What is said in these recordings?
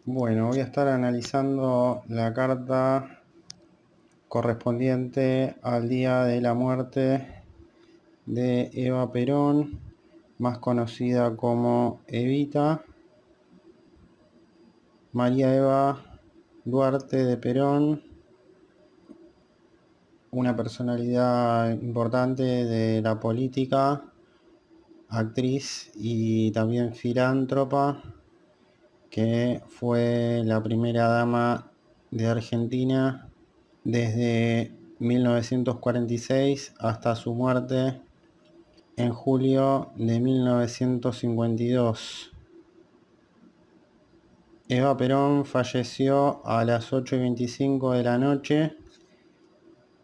Bueno, voy a estar analizando la carta correspondiente al día de la muerte de Eva Perón, más conocida como Evita, María Eva Duarte de Perón, una personalidad importante de la política, actriz y también filántropa, que fue la primera dama de Argentina desde 1946 hasta su muerte en julio de 1952. Eva Perón falleció a las 8:25 de la noche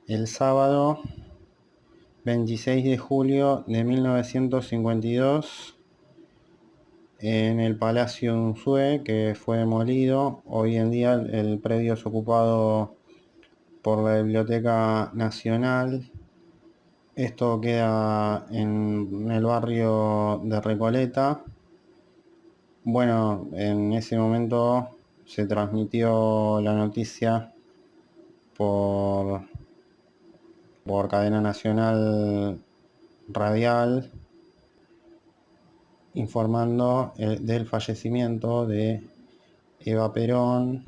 el sábado 26 de julio de 1952 en el Palacio Unzué, que fue demolido. Hoy en día el predio es ocupado por la Biblioteca Nacional. Esto queda en el barrio de Recoleta. Bueno, en ese momento se transmitió la noticia por, por cadena nacional radial, informando del fallecimiento de Eva Perón.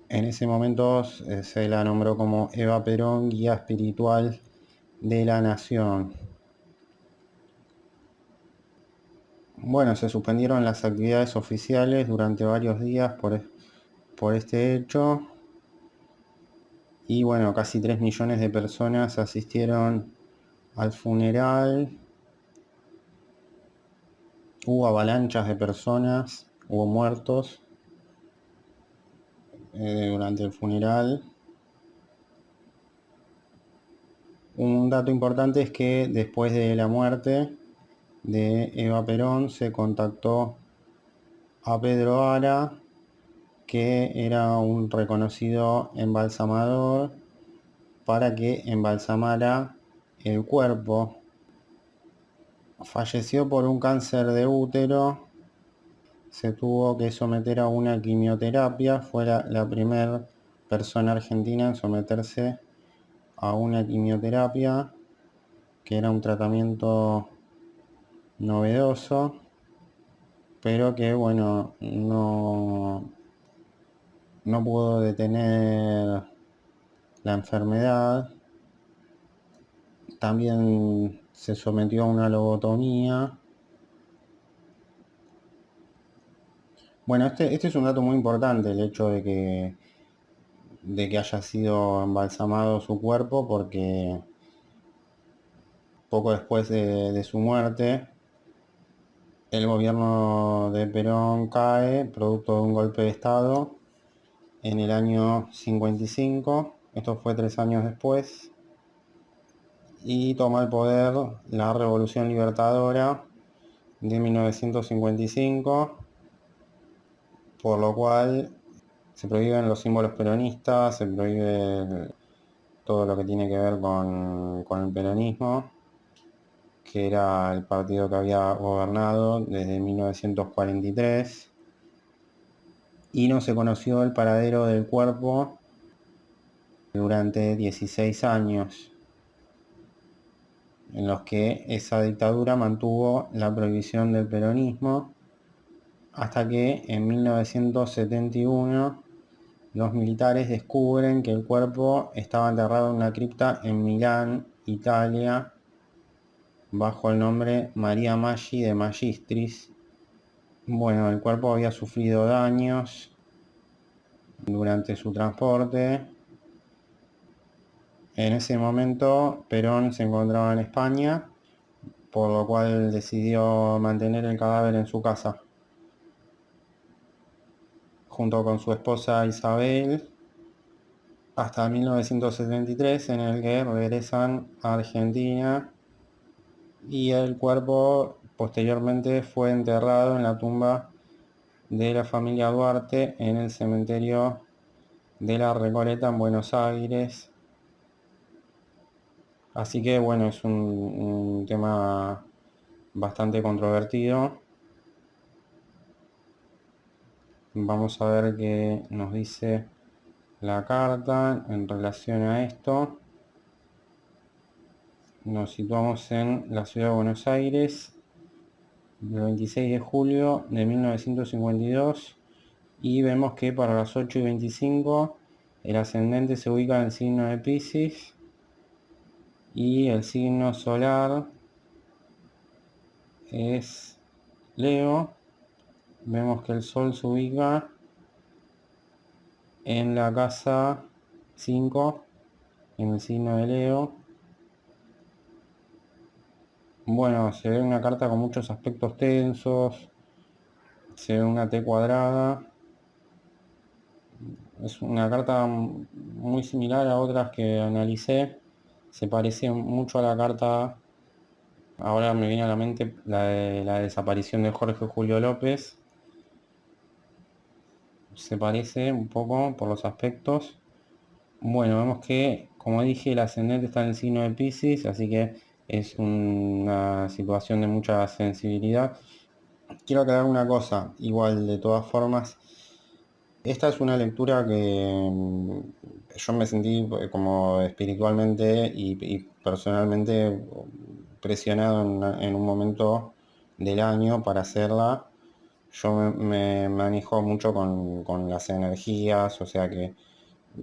En ese momento se la nombró como Eva Perón, guía espiritual de la nación. Bueno, se suspendieron las actividades oficiales durante varios días por este hecho. Y bueno, casi 3 millones de personas asistieron al funeral. Hubo avalanchas de personas, hubo muertos durante el funeral. Un dato importante es que después de la muerte de Eva Perón se contactó a Pedro Ara, que era un reconocido embalsamador, para que embalsamara el cuerpo. Falleció por un cáncer de útero, se tuvo que someter a una quimioterapia, fue la primera persona argentina en someterse a una quimioterapia, que era un tratamiento novedoso, pero que bueno, no pudo detener la enfermedad. También se sometió a una lobotomía. Bueno, este es un dato muy importante, el hecho de que haya sido embalsamado su cuerpo, porque poco después de su muerte, el gobierno de Perón cae, producto de un golpe de Estado, en el año 55. Esto fue 3 años después. Y toma el poder la Revolución Libertadora de 1955, por lo cual se prohíben los símbolos peronistas, se prohíbe todo lo que tiene que ver con el peronismo, que era el partido que había gobernado desde 1943, y no se conoció el paradero del cuerpo durante 16 años, en los que esa dictadura mantuvo la prohibición del peronismo, hasta que en 1971 los militares descubren que el cuerpo estaba enterrado en una cripta en Milán, Italia, bajo el nombre Maria Maggi de Magistris. Bueno, el cuerpo había sufrido daños durante su transporte. En ese momento Perón se encontraba en España, por lo cual decidió mantener el cadáver en su casa, junto con su esposa Isabel, hasta 1973, en el que regresan a Argentina, y el cuerpo posteriormente fue enterrado en la tumba de la familia Duarte en el cementerio de la Recoleta en Buenos Aires. Así que bueno, es un tema bastante controvertido. vamos a ver qué nos dice la carta en relación a esto. Nos situamos en la ciudad de Buenos Aires, el 26 de julio de 1952, y vemos que para las 8:25 el ascendente se ubica en el signo de Piscis y el signo solar es Leo. Vemos que el Sol se ubica en la casa 5, en el signo de Leo. Bueno, se ve una carta con muchos aspectos tensos, se ve una T cuadrada. Es una carta muy similar a otras que analicé. Se parece mucho a la carta, ahora me viene a la mente la de la desaparición de Jorge Julio López. Se parece un poco por los aspectos. Bueno, vemos que, como dije, el ascendente está en el signo de Piscis, así que es una situación de mucha sensibilidad. Quiero aclarar una cosa, igual de todas formas, esta es una lectura que yo me sentí como espiritualmente y personalmente presionado en un momento del año para hacerla. Yo me manejo mucho con las energías, o sea que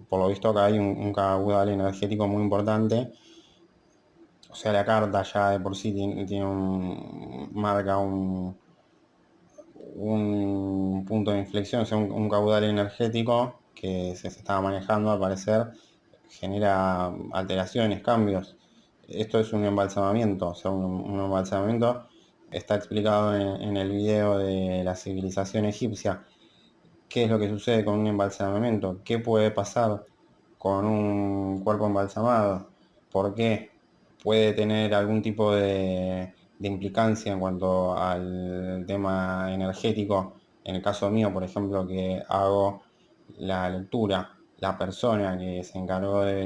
por lo visto acá hay un caudal energético muy importante. O sea, la carta ya de por sí marca un punto de inflexión, o sea, un caudal energético que se estaba manejando, al parecer, genera alteraciones, cambios. Esto es un embalsamamiento, o sea, un embalsamamiento está explicado en el video de la civilización egipcia. ¿Qué es lo que sucede con un embalsamamiento? ¿Qué puede pasar con un cuerpo embalsamado? ¿Por qué? Puede tener algún tipo de implicancia en cuanto al tema energético. En el caso mío, por ejemplo, que hago la lectura, la persona que se encargó de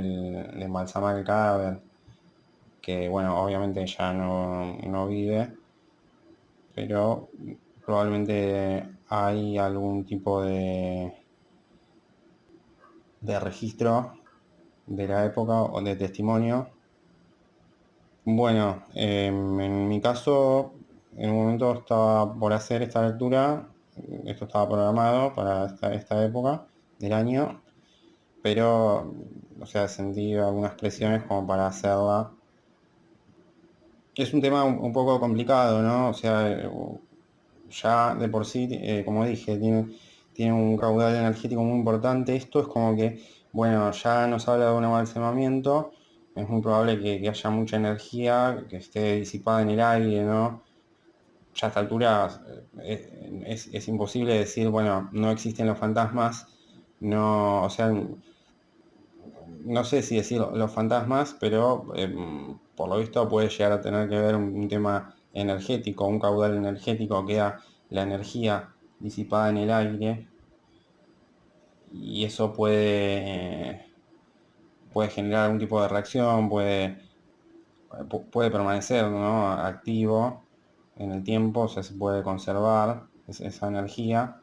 embalsamar el cadáver, que bueno, obviamente ya no vive, pero probablemente hay algún tipo de registro de la época o de testimonio. Bueno, en mi caso, en un momento estaba por hacer esta lectura, esto estaba programado para esta época del año, pero, o sea, sentí algunas presiones como para hacerla. Es un tema un poco complicado, ¿no? O sea, ya de por sí, como dije, tiene un caudal energético muy importante. Esto es como que, bueno, ya nos habla de un embalsamamiento, es muy probable que haya mucha energía, que esté disipada en el aire, ¿no? Ya a esta altura es imposible decir, bueno, no existen los fantasmas, no, o sea, no sé si decir los fantasmas, pero por lo visto puede llegar a tener que ver un tema energético, un caudal energético, queda la energía disipada en el aire y eso puede generar algún tipo de reacción, puede permanecer, ¿no?, activo en el tiempo, o sea, se puede conservar esa energía.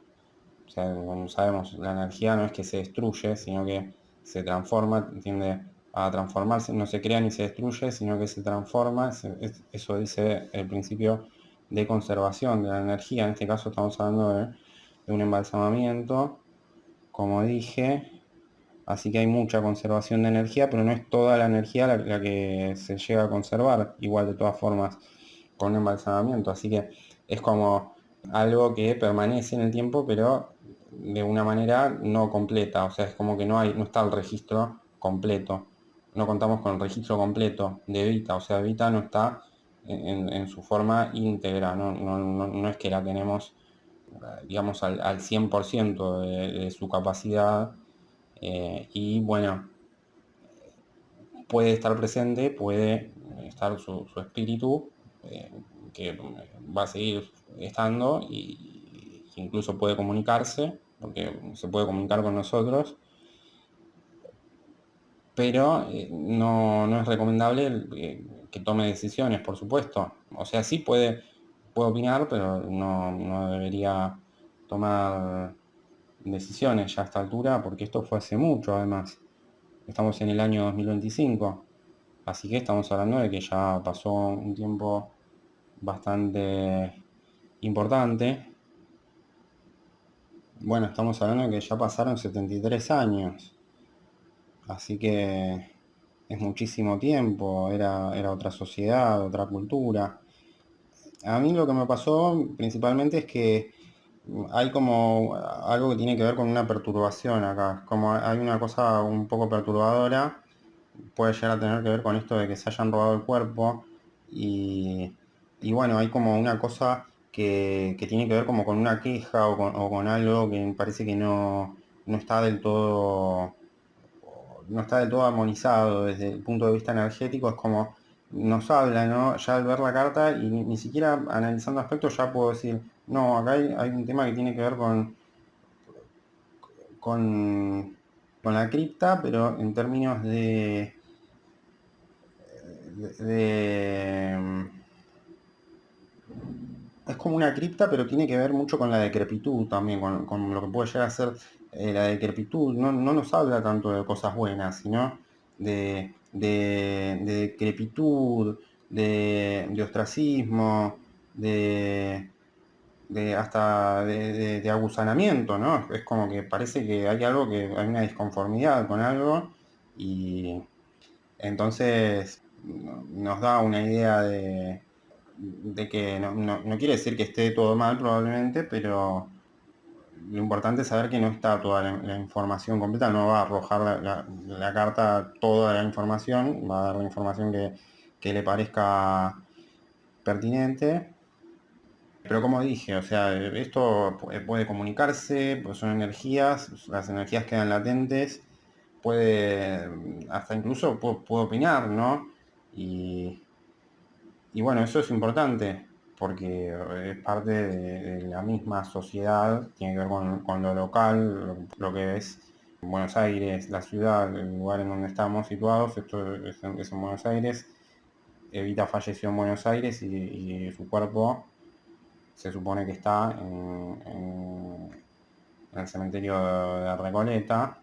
O sea, como sabemos, la energía no es que se destruye, sino que se transforma, tiende a transformarse, no se crea ni se destruye, sino que se transforma. Eso dice el principio de conservación de la energía. En este caso estamos hablando de un embalsamamiento, como dije. Así que hay mucha conservación de energía, pero no es toda la energía la que se llega a conservar, igual de todas formas, con un embalsamamiento. Así que es como algo que permanece en el tiempo, pero de una manera no completa. O sea, es como que no está el registro completo. No contamos con el registro completo de Evita. O sea, Evita no está en su forma íntegra. No es que la tenemos, digamos, al 100% de su capacidad. Y bueno, puede estar presente, puede estar su espíritu, que va a seguir estando y incluso puede comunicarse, porque se puede comunicar con nosotros, pero no es recomendable que tome decisiones, por supuesto. O sea, sí puede opinar, pero no debería tomar decisiones ya a esta altura, porque esto fue hace mucho además. Estamos en el año 2025, así que estamos hablando de que ya pasó un tiempo bastante importante. Bueno, estamos hablando de que ya pasaron 73 años, así que es muchísimo tiempo, era otra sociedad, otra cultura. A mí lo que me pasó principalmente es que hay como algo que tiene que ver con una perturbación acá, como hay una cosa un poco perturbadora, puede llegar a tener que ver con esto de que se hayan robado el cuerpo y, y bueno, hay como una cosa que tiene que ver como con una queja o con algo que me parece que no está del todo no está del todo armonizado desde el punto de vista energético, es como nos habla, ¿no? Ya al ver la carta y ni siquiera analizando aspectos ya puedo decir, no, acá hay un tema que tiene que ver con, con la cripta, pero en términos de es como una cripta, pero tiene que ver mucho con la decrepitud también, con lo que puede llegar a ser la decrepitud. No nos habla tanto de cosas buenas, sino de decrepitud, de ostracismo, de, hasta de aguzanamiento, ¿no? Es como que parece que hay algo que hay una disconformidad con algo y entonces nos da una idea de que no quiere decir que esté todo mal probablemente, pero lo importante es saber que no está toda la información completa, no va a arrojar la carta toda la información, va a dar la información que le parezca pertinente. Pero como dije, o sea, esto puede comunicarse, pues son energías, las energías quedan latentes, puede, hasta incluso puede opinar, ¿no? Y, y bueno, eso es importante porque es parte de la misma sociedad, tiene que ver con lo local, lo que es Buenos Aires, la ciudad, el lugar en donde estamos situados, esto es en Buenos Aires. Evita falleció en Buenos Aires y su cuerpo se supone que está en el cementerio de Recoleta,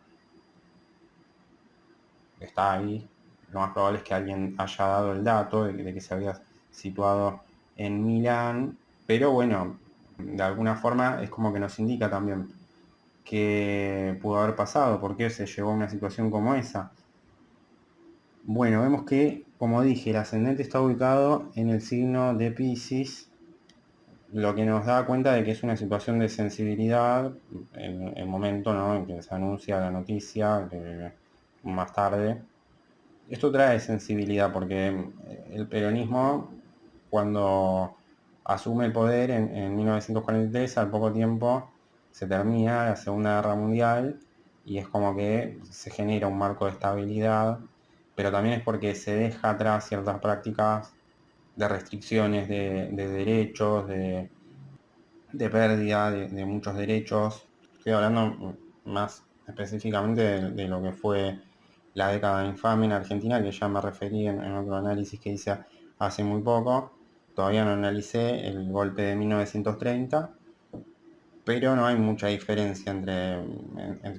está ahí. Lo más probable es que alguien haya dado el dato de que se había situado en Milán, pero bueno, de alguna forma es como que nos indica también qué pudo haber pasado, por qué se llegó a una situación como esa. Bueno, vemos que, como dije, el ascendente está ubicado en el signo de Piscis, lo que nos da cuenta de que es una situación de sensibilidad en el momento, ¿no?, en que se anuncia la noticia, más tarde. Esto trae sensibilidad porque el peronismo, cuando asume el poder en 1943, al poco tiempo se termina la Segunda Guerra Mundial y es como que se genera un marco de estabilidad, pero también es porque se deja atrás ciertas prácticas de restricciones de derechos, de pérdida de muchos derechos. Estoy hablando más específicamente de lo que fue la década infame en Argentina, que ya me referí en otro análisis que hice hace muy poco. Todavía no analicé el golpe de 1930, pero no hay mucha diferencia entre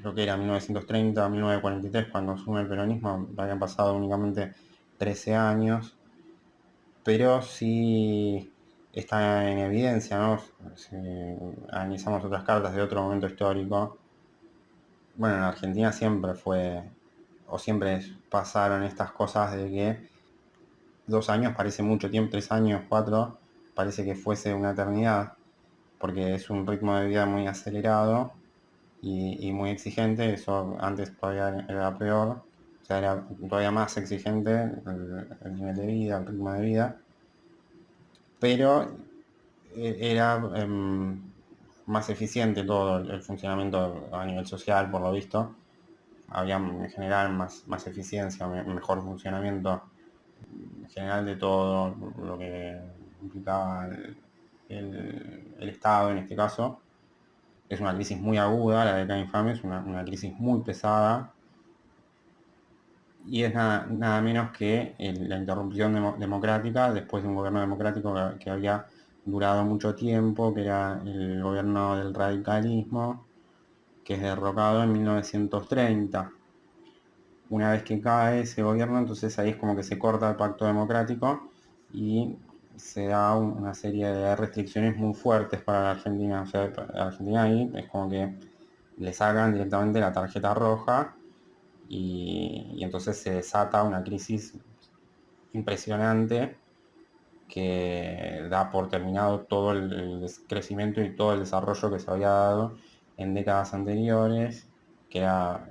lo que era 1930 o 1943, cuando asume el peronismo, habían pasado únicamente 13 años, pero sí está en evidencia, ¿no? Si analizamos otras cartas de otro momento histórico, bueno, en Argentina siempre fue, o siempre pasaron estas cosas de que 2 años parece mucho tiempo, 3 años, 4, parece que fuese una eternidad, porque es un ritmo de vida muy acelerado y muy exigente, eso antes todavía era peor, o sea, era todavía más exigente el nivel de vida, el ritmo de vida, pero era más eficiente todo el funcionamiento a nivel social, por lo visto. Había en general más eficiencia, mejor funcionamiento en general de todo lo que implicaba el Estado en este caso. Es una crisis muy aguda, la década infame es una crisis muy pesada y es nada menos que la interrupción democrática después de un gobierno democrático que había durado mucho tiempo, que era el gobierno del radicalismo, que es derrocado en 1930. Una vez que cae ese gobierno, entonces ahí es como que se corta el pacto democrático y se da una serie de restricciones muy fuertes para la Argentina. O sea, para la Argentina ahí es como que le sacan directamente la tarjeta roja y entonces se desata una crisis impresionante que da por terminado todo el crecimiento y todo el desarrollo que se había dado en décadas anteriores, que era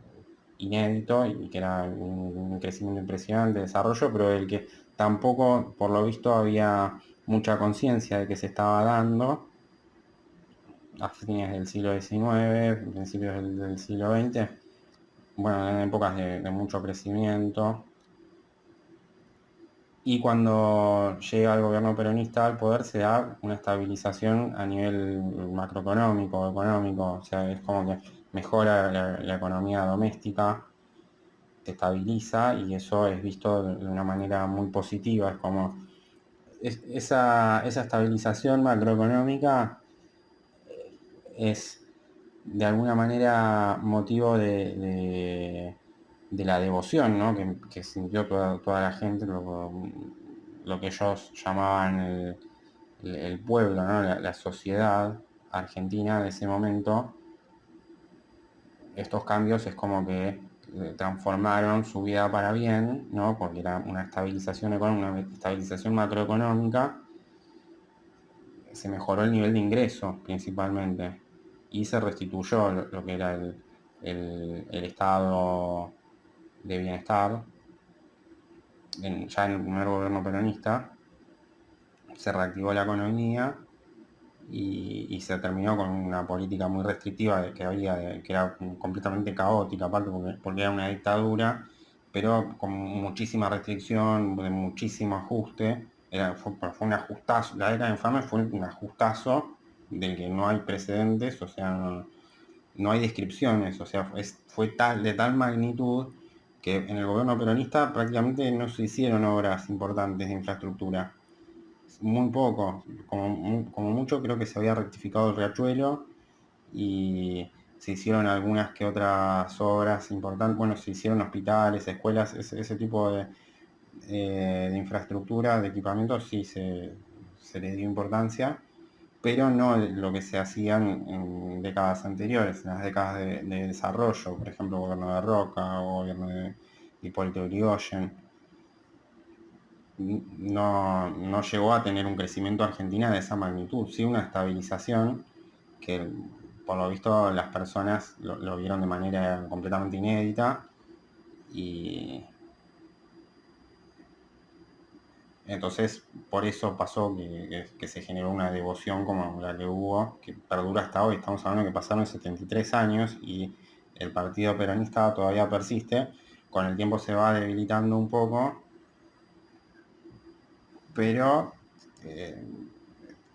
inédito y que era un crecimiento impresionante de desarrollo, pero del que tampoco, por lo visto, había mucha conciencia de que se estaba dando a fines del siglo XIX, principios del siglo XX, bueno, en épocas de mucho crecimiento. Y cuando llega el gobierno peronista al poder se da una estabilización a nivel macroeconómico, económico, o sea, es como que mejora la economía doméstica, se estabiliza y eso es visto de una manera muy positiva, es como esa estabilización macroeconómica es de alguna manera motivo de la devoción, ¿no? que sintió toda la gente, lo que ellos llamaban el pueblo, ¿no? La sociedad argentina de ese momento. Estos cambios es como que transformaron su vida para bien, ¿no? Porque era una estabilización económica, una estabilización macroeconómica, se mejoró el nivel de ingreso principalmente y se restituyó lo que era el estado de bienestar ya en el primer gobierno peronista. Se reactivó la economía y se terminó con una política muy restrictiva que había, que era completamente caótica, aparte porque era una dictadura, pero con muchísima restricción, de muchísimo ajuste. Fue un ajustazo, la década infame fue un ajustazo del que no hay precedentes, o sea, no hay descripciones, o sea, fue de tal magnitud que en el gobierno peronista prácticamente no se hicieron obras importantes de infraestructura. Muy poco, como mucho creo que se había rectificado el riachuelo y se hicieron algunas que otras obras importantes, bueno, se hicieron hospitales, escuelas, ese tipo de infraestructura, de equipamiento, sí se les dio importancia, pero no lo que se hacía en décadas anteriores, en las décadas de desarrollo, por ejemplo, gobierno de Roca o gobierno de Hipólito Yrigoyen. No llegó a tener un crecimiento Argentina de esa magnitud, sí una estabilización que por lo visto las personas lo vieron de manera completamente inédita y entonces por eso pasó que se generó una devoción como la que hubo, que perdura hasta hoy. Estamos hablando que pasaron 73 años y el partido peronista todavía persiste, con el tiempo se va debilitando un poco, pero eh,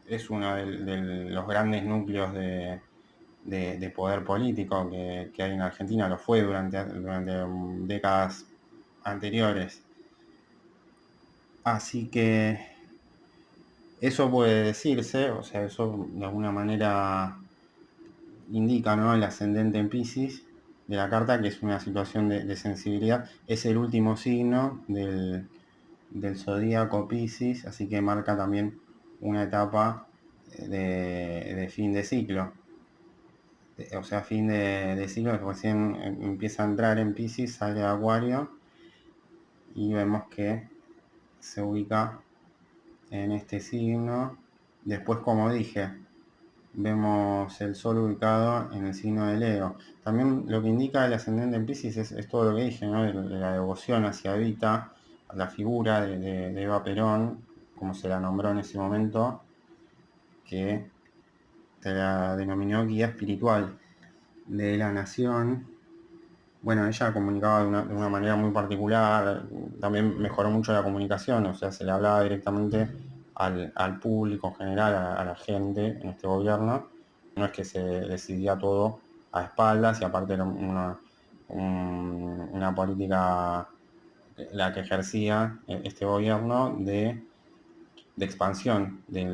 es uno de los grandes núcleos de poder político que hay en Argentina, lo fue durante décadas anteriores. Así que eso puede decirse, o sea, eso de alguna manera indica, ¿no?, el ascendente en Piscis de la carta, que es una situación de sensibilidad. Es el último signo del zodíaco Piscis, así que marca también una etapa de fin de ciclo. O sea, fin de ciclo, recién empieza a entrar en Piscis, sale a Acuario y vemos que se ubica en este signo. Después, como dije, vemos el Sol ubicado en el signo de Leo. También lo que indica el ascendente en Piscis es todo lo que dije, ¿no? De la devoción hacia Evita, a la figura de Eva Perón, como se la nombró en ese momento, que se la denominó guía espiritual de la nación. Bueno, ella comunicaba de una manera muy particular, también mejoró mucho la comunicación, o sea, se le hablaba directamente al público en general, a la gente en este gobierno. No es que se decidía todo a espaldas y aparte era una política la que ejercía este gobierno de expansión de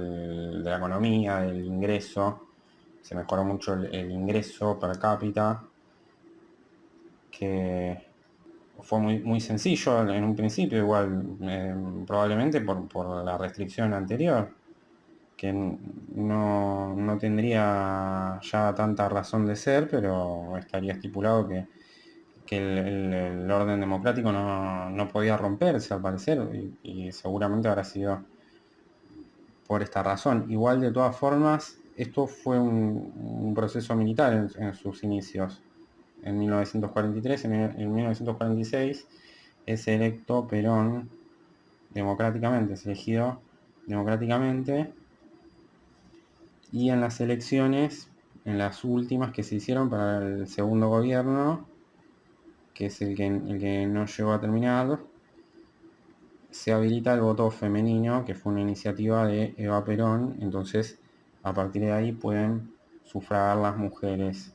la economía, del ingreso, se mejoró mucho el ingreso per cápita, que fue muy sencillo en un principio, igual, probablemente por la restricción anterior, que no tendría ya tanta razón de ser, pero estaría estipulado que el orden democrático no podía romperse al parecer, y seguramente habrá sido por esta razón. Igual, de todas formas, esto fue un proceso militar en sus inicios. En 1943, en 1946 es electo Perón democráticamente, es elegido democráticamente, y en las elecciones, en las últimas que se hicieron para el segundo gobierno, que es el que no llegó a terminar, se habilita el voto femenino, que fue una iniciativa de Eva Perón. Entonces, a partir de ahí pueden sufragar las mujeres.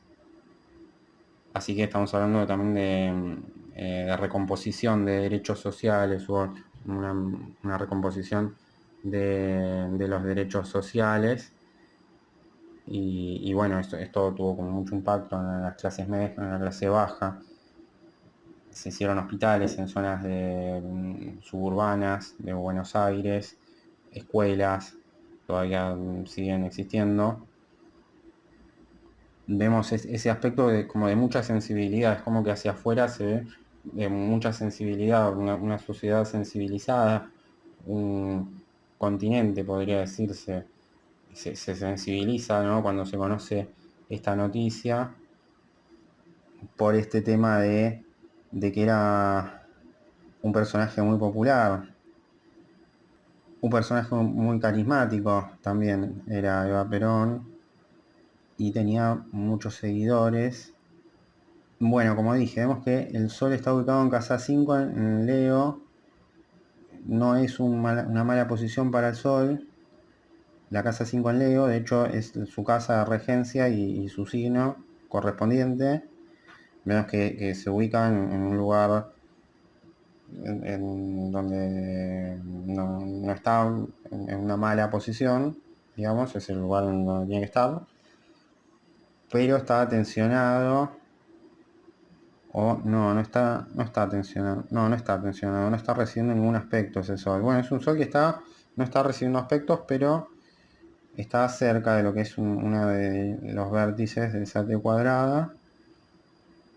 Así que estamos hablando también de recomposición de derechos sociales, o una recomposición de los derechos sociales. Y bueno, esto tuvo como mucho impacto en las clases medias, en la clase baja. Se hicieron hospitales en zonas suburbanas de Buenos Aires, escuelas todavía siguen existiendo. Vemos ese aspecto como de mucha sensibilidad, es como que hacia afuera se ve de mucha sensibilidad, una sociedad sensibilizada, un continente, podría decirse, se sensibiliza, ¿no?, cuando se conoce esta noticia, por este tema de que era un personaje muy popular, un personaje muy carismático también, era Eva Perón, y tenía muchos seguidores. Bueno, como dije, vemos que el Sol está ubicado en casa 5 en Leo. No es una mala posición para el Sol, la casa 5 en Leo, de hecho es su casa de regencia y su signo correspondiente. Vemos que se ubica en un lugar donde no está en una mala posición, digamos, es el lugar donde tiene que estar, pero está tensionado, o no está tensionado, no está tensionado, no está recibiendo ningún aspecto ese Sol. Bueno, es un Sol que no está recibiendo aspectos, pero está cerca de lo que es uno de los vértices de esa T cuadrada.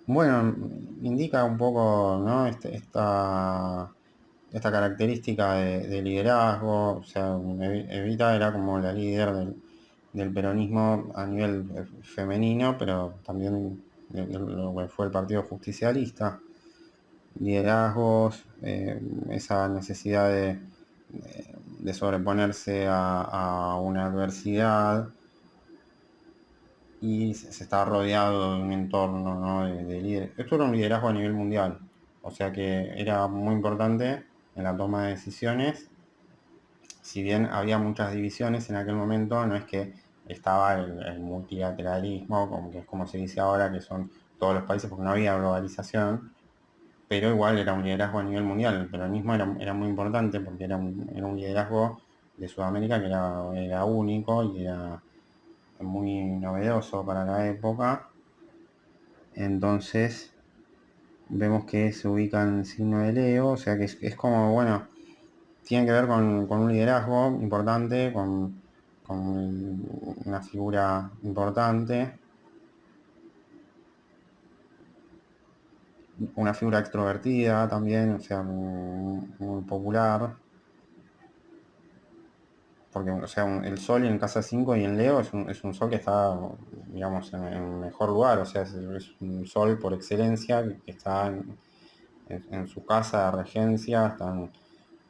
Bueno, indica un poco, ¿no?, esta característica de liderazgo. O sea, Evita era como la líder del peronismo a nivel femenino, pero también de lo que fue el Partido Justicialista. Liderazgos, esa necesidad de sobreponerse a una adversidad, y se estaba rodeado de un entorno, ¿no?, de líderes. Esto era un liderazgo a nivel mundial, o sea que era muy importante en la toma de decisiones. Si bien había muchas divisiones en aquel momento, no es que estaba el multilateralismo, como se dice ahora, que son todos los países, porque no había globalización, pero igual era un liderazgo a nivel mundial. El peronismo era muy importante porque era un liderazgo de Sudamérica que era único y era muy novedoso para la época. Entonces vemos que se ubica en el signo de Leo, o sea que es como, bueno, tiene que ver con un liderazgo importante, con una figura importante, una figura extrovertida también, o sea, muy popular. Porque, o sea, el Sol en casa 5 y en Leo es un Sol que está, digamos, en mejor lugar. O sea, es un Sol por excelencia que está en su casa de regencia, está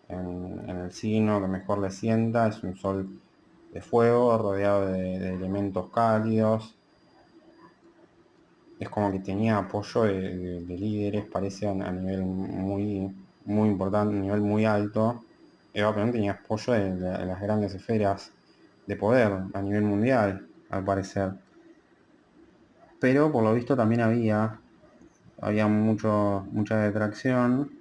en el signo que mejor le sienta. Es un Sol de fuego, rodeado de elementos cálidos. Es como que tenía apoyo de líderes, parece, a nivel muy importante, a nivel muy alto. Eva Perón tenía apoyo de las grandes esferas de poder a nivel mundial, al parecer. Pero por lo visto también había mucha detracción.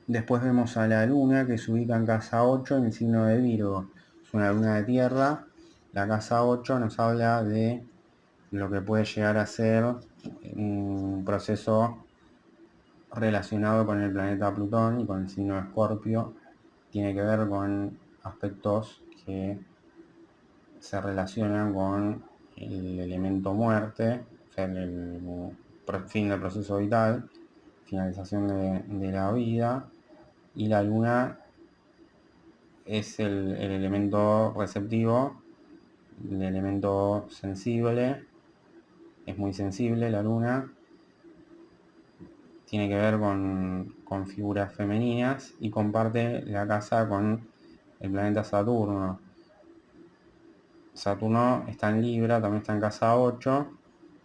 Después vemos a la luna, que se ubica en casa 8 en el signo de Virgo. Es una luna de tierra, la casa 8 nos habla de lo que puede llegar a ser un proceso relacionado con el planeta Plutón y con el signo de Escorpio. Tiene que ver con aspectos que se relacionan con el elemento muerte, o sea, el fin del proceso vital, finalización de la vida, y la luna es el elemento receptivo, el elemento sensible, es muy sensible la luna, tiene que ver con figuras femeninas y comparte la casa con el planeta Saturno. Saturno está en Libra, también está en casa 8,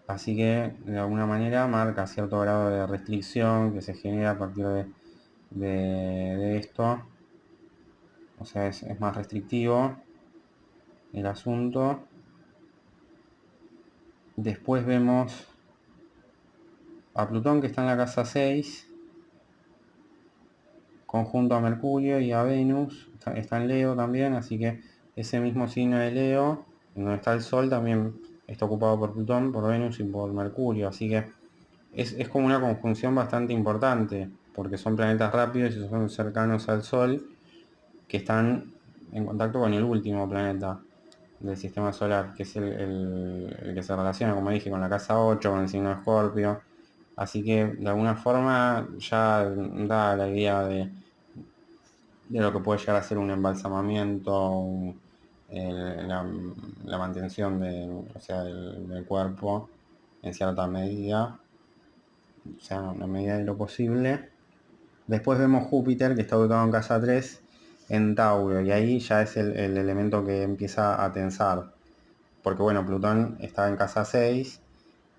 así que de alguna manera marca cierto grado de restricción que se genera a partir de esto. O sea, es más restrictivo el asunto. Después vemos a Plutón, que está en la casa 6, conjunto a Mercurio y a Venus, está en Leo también, así que ese mismo signo de Leo, donde está el Sol, también está ocupado por Plutón, por Venus y por Mercurio, así que es como una conjunción bastante importante, porque son planetas rápidos y son cercanos al Sol, que están en contacto con el último planeta del sistema solar, que es el que se relaciona, como dije, con la casa 8, con el signo de Escorpio. Así que de alguna forma ya da la idea de lo que puede llegar a ser un embalsamamiento, la mantención o sea, del cuerpo en cierta medida, o sea, en la medida de lo posible. Después vemos Júpiter, que está ubicado en casa 3, en Tauro, y ahí ya es el elemento que empieza a tensar. Porque bueno, Plutón está en casa 6,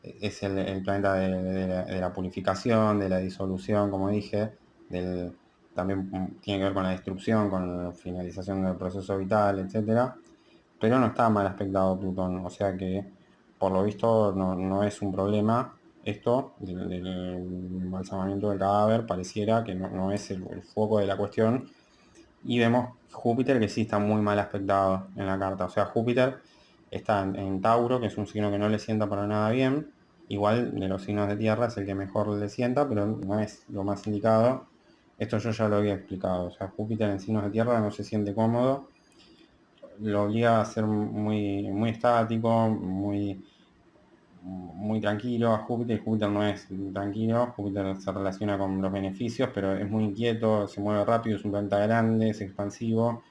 es el planeta de la purificación, de la disolución, como dije, también tiene que ver con la destrucción, con la finalización del proceso vital, etcétera. Pero no está mal aspectado Plutón, o sea que por lo visto no es un problema. Esto del embalsamamiento del cadáver pareciera que no es el foco de la cuestión. Y vemos Júpiter que sí está muy mal aspectado en la carta. O sea, Júpiter está en Tauro, que es un signo que no le sienta para nada bien. Igual de los signos de tierra es el que mejor le sienta, pero no es lo más indicado. Esto yo ya lo había explicado. O sea, Júpiter en signos de tierra no se siente cómodo, lo obliga a ser muy estático, muy tranquilo a Júpiter, y Júpiter no es tranquilo, Júpiter se relaciona con los beneficios, pero es muy inquieto, se mueve rápido, es un planeta grande, es expansivo,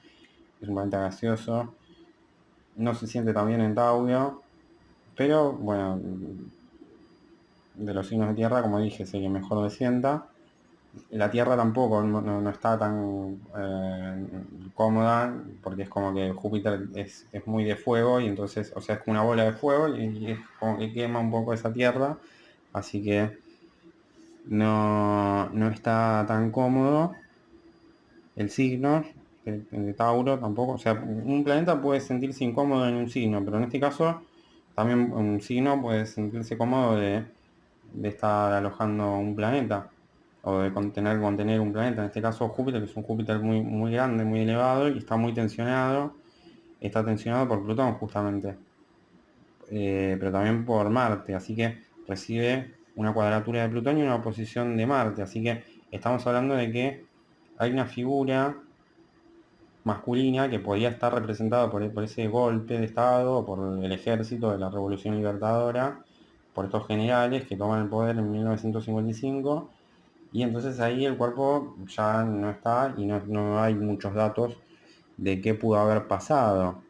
es un planeta gaseoso, no se siente tan bien en Tauro, pero bueno, de los signos de tierra, como dije, es el que mejor le sienta. La Tierra tampoco no está tan cómoda, porque es como que Júpiter es muy de fuego y entonces, o sea, es como una bola de fuego y es como que quema un poco esa Tierra, así que no está tan cómodo el signo de Tauro tampoco. O sea, un planeta puede sentirse incómodo en un signo, pero en este caso también un signo puede sentirse cómodo de estar alojando un planeta o de contener un planeta, en este caso Júpiter, que es un Júpiter muy grande, muy elevado y está muy tensionado, está tensionado por Plutón justamente, pero también por Marte, así que recibe una cuadratura de Plutón y una oposición de Marte, así que estamos hablando de que hay una figura masculina que podría estar representada por ese golpe de Estado, por el ejército de la Revolución Libertadora, por estos generales que toman el poder en 1955. Y entonces ahí el cuerpo ya no está y no hay muchos datos de qué pudo haber pasado.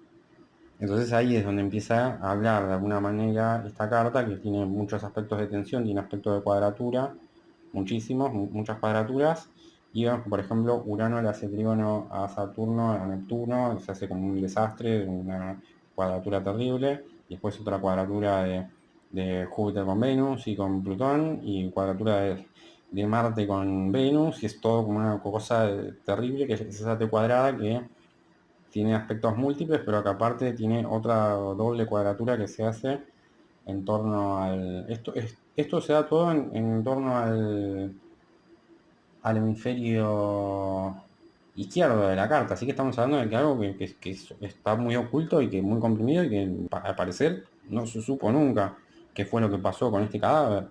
Entonces ahí es donde empieza a hablar de alguna manera esta carta que tiene muchos aspectos de tensión, tiene aspectos de cuadratura, muchísimos, muchas cuadraturas. Y vemos que por ejemplo Urano le hace trígono a Saturno, a Neptuno, se hace como un desastre, una cuadratura terrible. Y después otra cuadratura de Júpiter con Venus y con Plutón, y cuadratura de Marte con Venus, y es todo como una cosa terrible, que es esa T cuadrada que tiene aspectos múltiples, pero que aparte tiene otra doble cuadratura que se hace en torno al... Esto se da todo en torno al hemisferio izquierdo de la carta. Así que estamos hablando de que algo que está muy oculto y que muy comprimido y que al parecer no se supo nunca qué fue lo que pasó con este cadáver,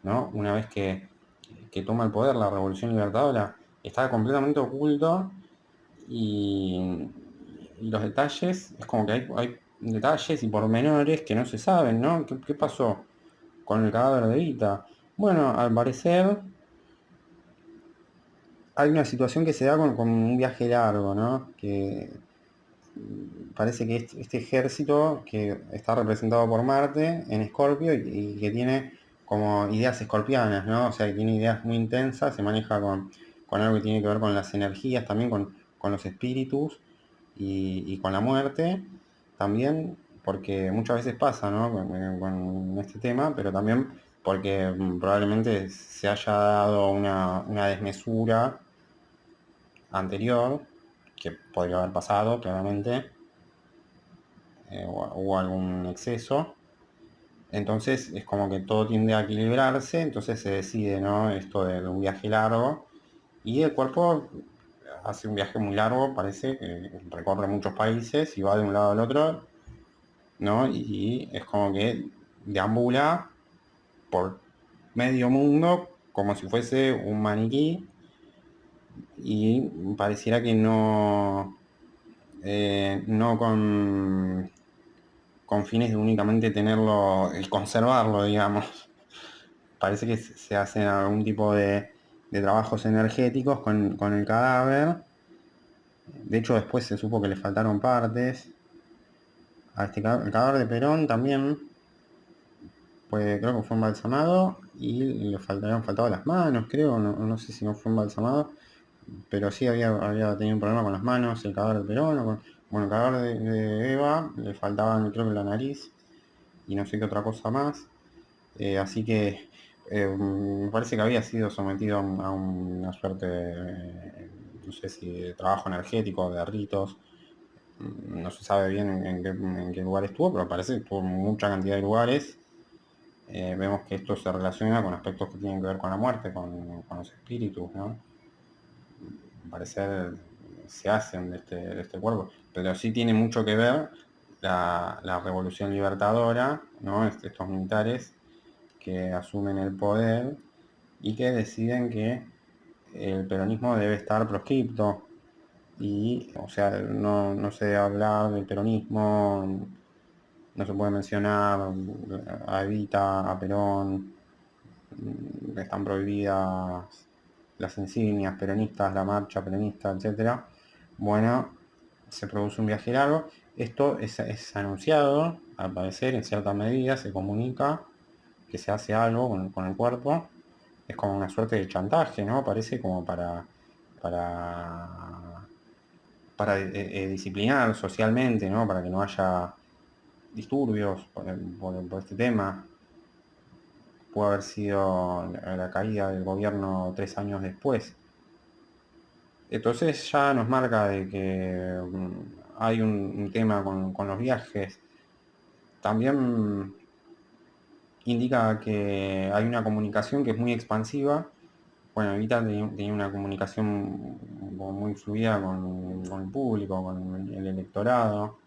¿no? Una vez que toma el poder la Revolución Libertadora, estaba completamente oculto y, y los detalles, es como que hay detalles y pormenores que no se saben, ¿no? ¿Qué pasó con el cadáver de Evita? Bueno, al parecer hay una situación que se da con un viaje largo, ¿no? Que parece que este ejército que está representado por Marte en Escorpio y que tiene como ideas escorpianas, ¿no? O sea, que tiene ideas muy intensas, se maneja con algo que tiene que ver con las energías, también con los espíritus y con la muerte, también porque muchas veces pasa, ¿no? Con este tema, pero también porque probablemente se haya dado una desmesura anterior, que podría haber pasado claramente, hubo algún exceso. Entonces es como que todo tiende a equilibrarse, entonces se decide, ¿no? Esto de un viaje largo y el cuerpo hace un viaje muy largo, parece que recorre muchos países y va de un lado al otro, ¿no? Y es como que deambula por medio mundo como si fuese un maniquí y pareciera que no con fines de únicamente tenerlo, el conservarlo, digamos. Parece que se hacen algún tipo de trabajos energéticos con el cadáver. De hecho, después se supo que le faltaron partes. A el cadáver de Perón también, pues creo que fue embalsamado y habían faltado las manos, creo, no sé si no fue embalsamado, pero sí había tenido un problema con las manos, el cadáver de Perón, bueno, el cadáver de Eva, le faltaban creo que la nariz y no sé qué otra cosa más. Así que me parece que había sido sometido a una suerte, no sé si de trabajo energético, de ritos, no se sabe bien en qué lugar estuvo, pero parece que estuvo en mucha cantidad de lugares. Vemos que esto se relaciona con aspectos que tienen que ver con la muerte, con los espíritus, ¿no? Al parecer se hacen de este cuerpo, pero sí tiene mucho que ver la revolución libertadora, ¿no? Estos militares que asumen el poder y que deciden que el peronismo debe estar proscripto y, o sea, no se debe hablar del peronismo, no se puede mencionar a Evita, a Perón, están prohibidas las insignias peronistas, la marcha peronista, etcétera. Bueno, se produce un viaje largo. Esto es anunciado, al parecer, en cierta medida, se comunica que se hace algo con el cuerpo. Es como una suerte de chantaje, ¿no? Parece como para, para disciplinar socialmente, ¿no? Para que no haya disturbios por este tema. Pudo haber sido la caída del gobierno 3 años después. Entonces ya nos marca de que hay un tema con los viajes. También indica que hay una comunicación que es muy expansiva. Bueno, Evita tenía una comunicación como muy fluida con el público, con el electorado.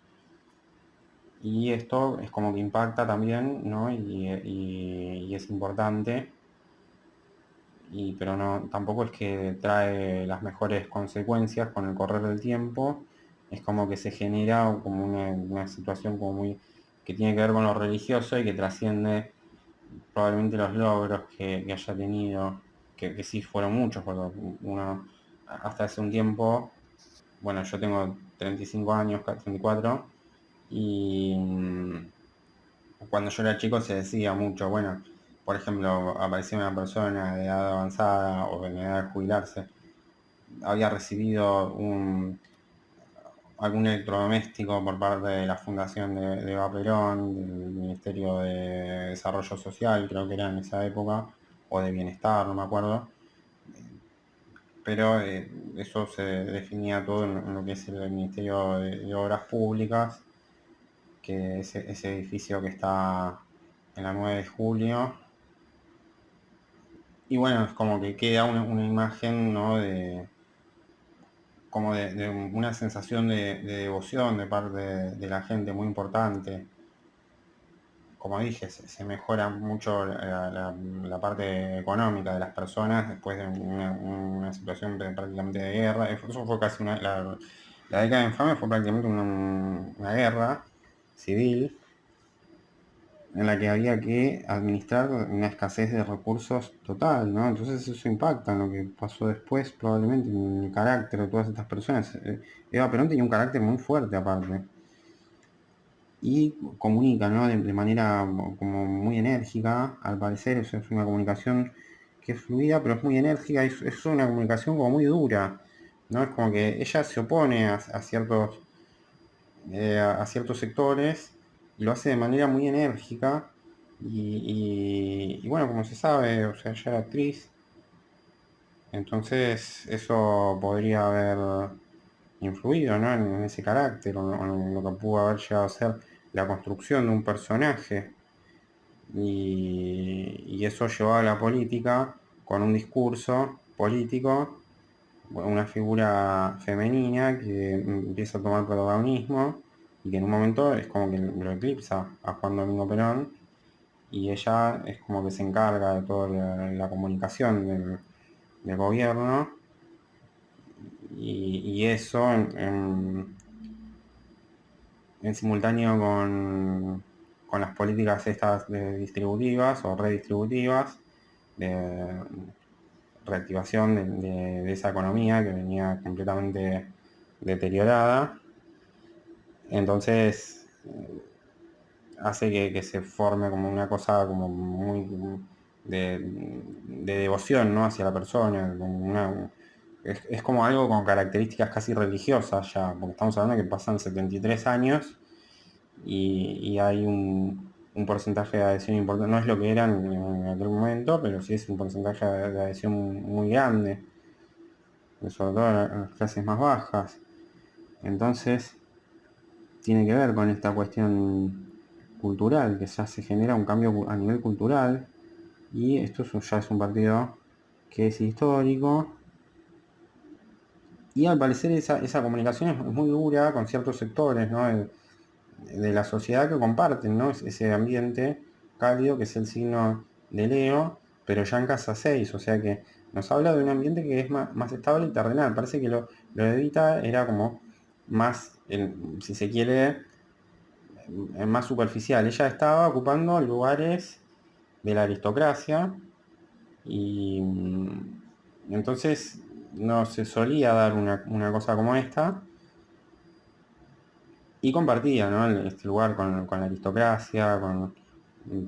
Y esto es como que impacta también, ¿no? Y es importante. Pero no, tampoco es que trae las mejores consecuencias con el correr del tiempo, es como que se genera como una situación como muy que tiene que ver con lo religioso y que trasciende probablemente los logros que haya tenido, que sí fueron muchos, porque uno hasta hace un tiempo, bueno, yo tengo 35 años, 34, y cuando yo era chico se decía mucho, bueno, por ejemplo, aparecía una persona de edad avanzada o en edad de jubilarse, había recibido algún electrodoméstico por parte de la Fundación de Eva Perón, del Ministerio de Desarrollo Social, creo que era en esa época, o de Bienestar, no me acuerdo, pero eso se definía todo en lo que es el Ministerio de Obras Públicas, que ese edificio que está en la 9 de julio. Y bueno, es como que queda una imagen, ¿no? como de una sensación de devoción de parte de la gente muy importante. Como dije, se mejora mucho la parte económica de las personas después de una situación prácticamente de guerra. Eso fue casi la década infame fue prácticamente una guerra civil en la que había que administrar una escasez de recursos total, ¿no? Entonces eso impacta en lo que pasó después, probablemente en el carácter de todas estas personas. Eva Perón tenía un carácter muy fuerte aparte y comunica, ¿no? De manera como muy enérgica, al parecer. Eso es una comunicación que es fluida, pero es muy enérgica, es una comunicación como muy dura, ¿no? Es como que ella se opone a ciertos sectores y lo hace de manera muy enérgica y bueno, como se sabe, o sea, ella era actriz, entonces eso podría haber influido, ¿no? En ese carácter o en lo que pudo haber llegado a ser la construcción de un personaje y eso llevó a la política con un discurso político, una figura femenina que empieza a tomar protagonismo y que en un momento es como que lo eclipsa a Juan Domingo Perón y ella es como que se encarga de toda la comunicación del gobierno y eso en simultáneo con las políticas estas distributivas o redistributivas de reactivación de esa economía que venía completamente deteriorada. Entonces hace que se forme como una cosa como muy de devoción, ¿no? Hacia la persona, como es como algo con características casi religiosas ya, porque estamos hablando de que pasan 73 años y hay un porcentaje de adhesión importante, no es lo que eran en aquel momento, pero sí es un porcentaje de adhesión muy grande, sobre todo en las clases más bajas. Entonces, tiene que ver con esta cuestión cultural, que ya se genera un cambio a nivel cultural, y esto ya es un partido que es histórico, y al parecer esa comunicación es muy dura con ciertos sectores, ¿no? De la sociedad que comparten, ¿no? Ese ambiente cálido que es el signo de Leo, pero ya en casa 6, o sea que nos habla de un ambiente que es más estable y terrenal. Parece que lo de Evita era como más, si se quiere, más superficial. Ella estaba ocupando lugares de la aristocracia y entonces no se solía dar una cosa como esta y compartía, ¿no? Este lugar con la aristocracia, con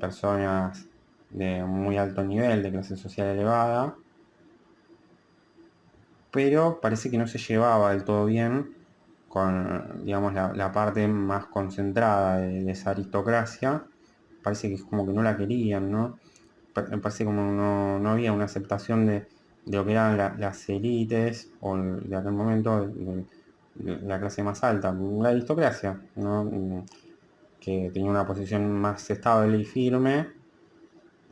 personas de muy alto nivel, de clase social elevada, pero parece que no se llevaba del todo bien con, digamos, la parte más concentrada de esa aristocracia. Parece que es como que no la querían, ¿no? Me parece como no había una aceptación de lo que eran las élites o de aquel momento de la clase más alta, la aristocracia, ¿no? Que tenía una posición más estable y firme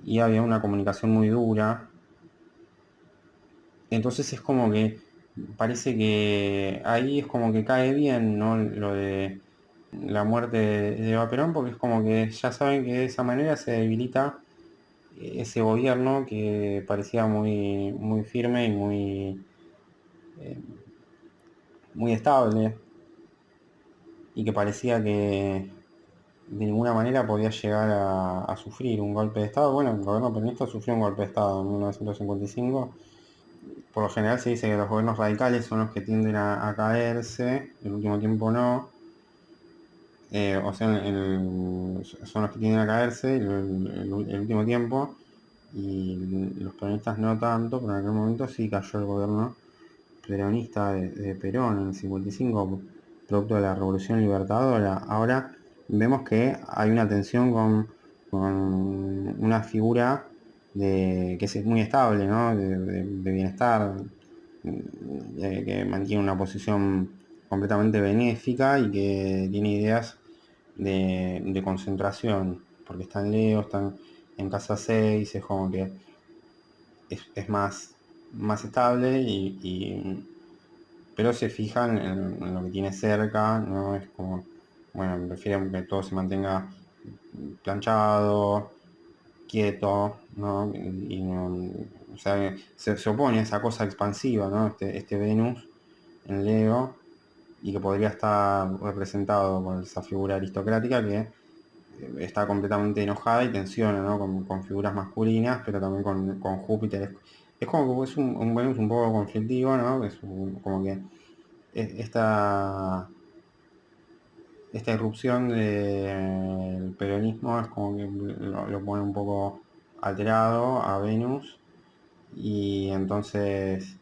y había una comunicación muy dura. Entonces es como que parece que ahí es como que cae bien, ¿no? Lo de la muerte de Eva Perón, porque es como que ya saben que de esa manera se debilita ese gobierno que parecía muy firme y eh, muy estable y que parecía que de ninguna manera podía llegar a sufrir un golpe de Estado. Bueno, el gobierno peronista sufrió un golpe de Estado en 1955. Por lo general se dice que los gobiernos radicales son los que tienden a caerse, el último tiempo no. O sea, son los que tienden a caerse el último tiempo y los peronistas no tanto, pero en aquel momento sí cayó el gobierno peronista de Perón en el 55, producto de la Revolución Libertadora. Ahora vemos que hay una tensión con una figura que es muy estable, ¿no? De bienestar, que mantiene una posición completamente benéfica y que tiene ideas de concentración, porque están Leo, están en casa 6, es como que es más estable pero se fijan en lo que tiene cerca, ¿no? Es como, bueno, prefieren que todo se mantenga planchado, quieto, ¿no? O sea, se opone a esa cosa expansiva, ¿no? Este Venus en Leo, y que podría estar representado por esa figura aristocrática que está completamente enojada y tensiona, ¿no? Con figuras masculinas, pero también con Júpiter. Es como que es un Venus un poco conflictivo, ¿no? Como que esta, esta irrupción del peronismo es como que lo pone un poco alterado a Venus, y entonces